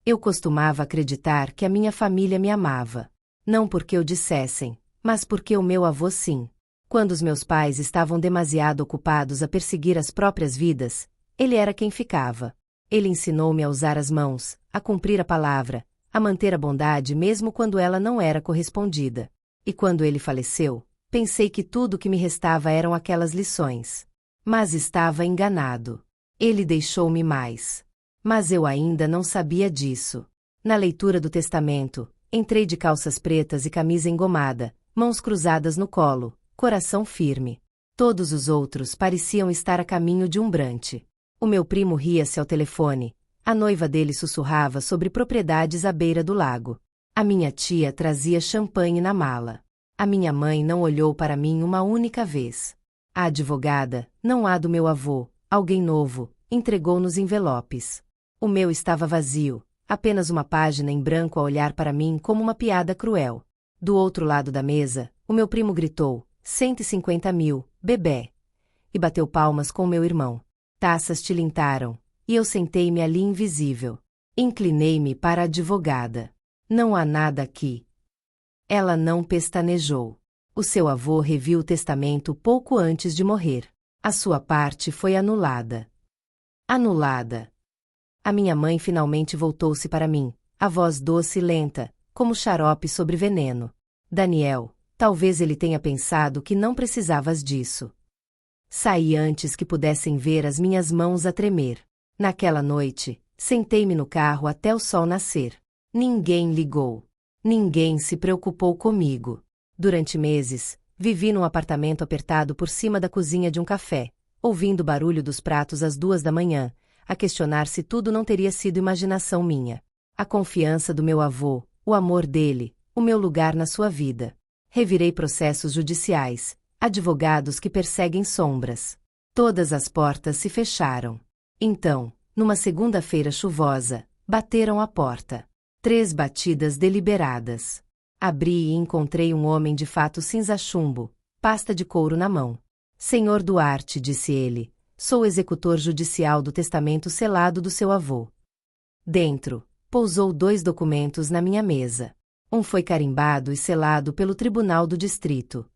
Eu costumava acreditar que a minha família me amava. Não porque o dissessem, mas porque o meu avô sim. Quando os meus pais estavam demasiado ocupados a perseguir as próprias vidas, ele era quem ficava. Ele ensinou-me a usar as mãos, a cumprir a palavra, a manter a bondade mesmo quando ela não era correspondida. E quando ele faleceu, pensei que tudo o que me restava eram aquelas lições. Mas estava enganado. Ele deixou-me mais. Mas eu ainda não sabia disso. Na leitura do testamento, entrei de calças pretas e camisa engomada, mãos cruzadas no colo, coração firme. Todos os outros pareciam estar a caminho de um brante. O meu primo ria-se ao telefone. A noiva dele sussurrava sobre propriedades à beira do lago. A minha tia trazia champanhe na mala. A minha mãe não olhou para mim uma única vez. A advogada, não a do meu avô, alguém novo, entregou-nos envelopes. O meu estava vazio, apenas uma página em branco a olhar para mim como uma piada cruel. Do outro lado da mesa, o meu primo gritou, 150 mil, bebê. E bateu palmas com meu irmão. Taças tilintaram, e eu sentei-me ali invisível. Inclinei-me para a advogada. Não há nada aqui. Ela não pestanejou. O seu avô reviu o testamento pouco antes de morrer. A sua parte foi anulada. Anulada. A minha mãe finalmente voltou-se para mim, a voz doce e lenta, como xarope sobre veneno. Daniel, talvez ele tenha pensado que não precisavas disso. Saí antes que pudessem ver as minhas mãos a tremer. Naquela noite, sentei-me no carro até o sol nascer. Ninguém ligou. Ninguém se preocupou comigo. Durante meses, vivi num apartamento apertado por cima da cozinha de um café, ouvindo o barulho dos pratos às 2 da manhã, a questionar se tudo não teria sido imaginação minha. A confiança do meu avô, o amor dele, o meu lugar na sua vida. Revirei processos judiciais, advogados que perseguem sombras. Todas as portas se fecharam. Então, numa segunda-feira chuvosa, bateram à porta. 3 batidas deliberadas. Abri e encontrei um homem de fato cinza-chumbo, pasta de couro na mão. Senhor Duarte, disse ele, sou executor judicial do testamento selado do seu avô. Dentro, pousou 2 documentos na minha mesa. Um foi carimbado e selado pelo Tribunal do Distrito.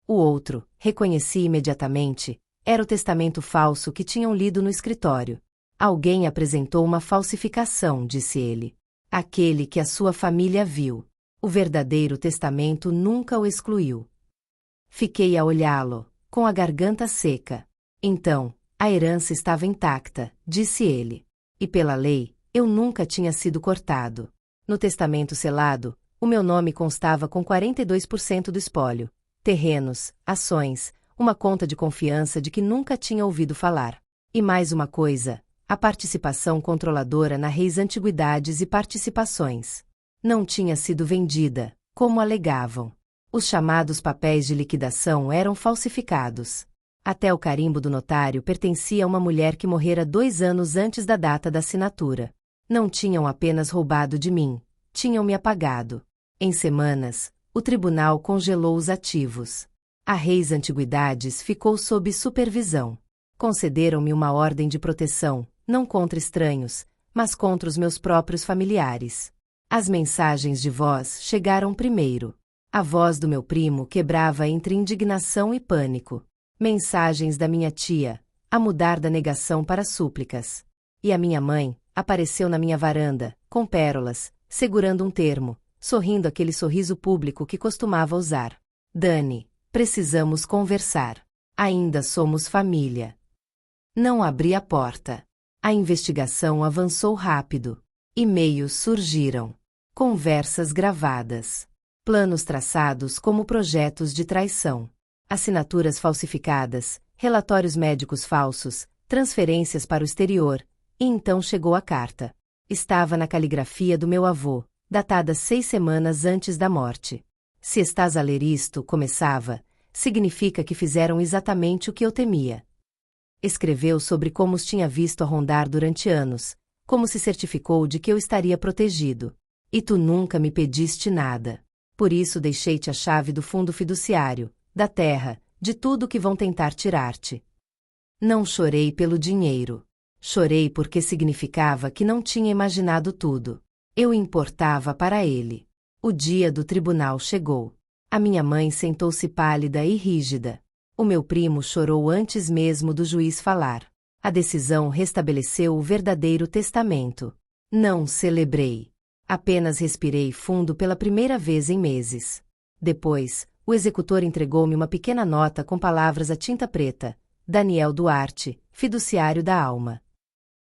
O outro, reconheci imediatamente, era o testamento falso que tinham lido no escritório. Alguém apresentou uma falsificação, disse ele. Aquele que a sua família viu. O verdadeiro testamento nunca o excluiu. Fiquei a olhá-lo, com a garganta seca. Então, a herança estava intacta, disse ele. E pela lei, eu nunca tinha sido cortado. No testamento selado, o meu nome constava com 42% do espólio. Terrenos, ações, uma conta de confiança de que nunca tinha ouvido falar. E mais uma coisa, a participação controladora na Reis Antiguidades e Participações. Não tinha sido vendida, como alegavam. Os chamados papéis de liquidação eram falsificados. Até o carimbo do notário pertencia a uma mulher que morrera 2 anos antes da data da assinatura. Não tinham apenas roubado de mim, tinham me apagado. Em semanas, o tribunal congelou os ativos. A Reis Antiguidades ficou sob supervisão. Concederam-me uma ordem de proteção, não contra estranhos, mas contra os meus próprios familiares. As mensagens de voz chegaram primeiro. A voz do meu primo quebrava entre indignação e pânico. Mensagens da minha tia, a mudar da negação para súplicas. E a minha mãe apareceu na minha varanda, com pérolas, segurando um termo, sorrindo aquele sorriso público que costumava usar. Dani, precisamos conversar. Ainda somos família. Não abri a porta. A investigação avançou rápido. E-mails surgiram. Conversas gravadas. Planos traçados como projetos de traição. Assinaturas falsificadas, relatórios médicos falsos, transferências para o exterior. E então chegou a carta. Estava na caligrafia do meu avô, datada 6 semanas antes da morte. Se estás a ler isto, começava, significa que fizeram exatamente o que eu temia. Escreveu sobre como os tinha visto a rondar durante anos, como se certificou de que eu estaria protegido. E tu nunca me pediste nada. Por isso deixei-te a chave do fundo fiduciário, da terra, de tudo que vão tentar tirar-te. Não chorei pelo dinheiro. Chorei porque significava que não tinha imaginado tudo. Eu importava para ele. O dia do tribunal chegou. A minha mãe sentou-se pálida e rígida. O meu primo chorou antes mesmo do juiz falar. A decisão restabeleceu o verdadeiro testamento. Não celebrei. Apenas respirei fundo pela primeira vez em meses. Depois, o executor entregou-me uma pequena nota com palavras a tinta preta. Daniel Duarte, fiduciário da alma.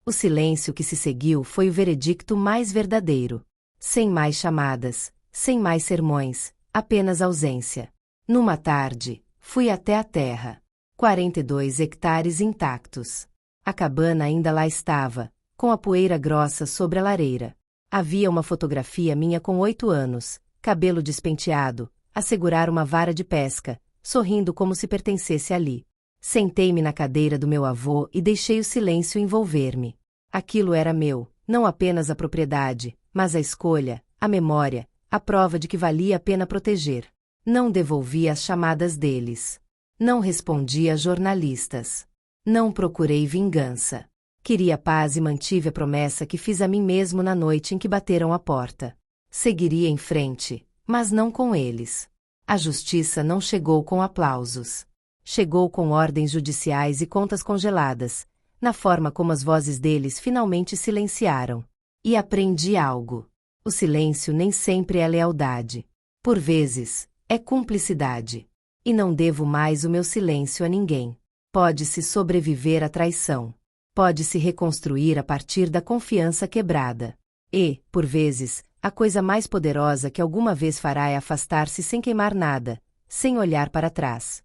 O silêncio que se seguiu foi o veredicto mais verdadeiro. Sem mais chamadas, sem mais sermões, apenas ausência. Numa tarde, fui até a terra. 42 hectares intactos. A cabana ainda lá estava, com a poeira grossa sobre a lareira. Havia uma fotografia minha com 8 anos, cabelo despenteado, a segurar uma vara de pesca, sorrindo como se pertencesse ali. Sentei-me na cadeira do meu avô e deixei o silêncio envolver-me. Aquilo era meu, não apenas a propriedade, mas a escolha, a memória, a prova de que valia a pena proteger. Não devolvi as chamadas deles. Não respondi a jornalistas. Não procurei vingança. Queria paz e mantive a promessa que fiz a mim mesmo na noite em que bateram a porta. Seguiria em frente, mas não com eles. A justiça não chegou com aplausos. Chegou com ordens judiciais e contas congeladas, na forma como as vozes deles finalmente silenciaram. E aprendi algo. O silêncio nem sempre é lealdade. Por vezes, é cumplicidade. E não devo mais o meu silêncio a ninguém. Pode-se sobreviver à traição. Pode-se reconstruir a partir da confiança quebrada. E, por vezes, a coisa mais poderosa que alguma vez fará é afastar-se sem queimar nada, sem olhar para trás.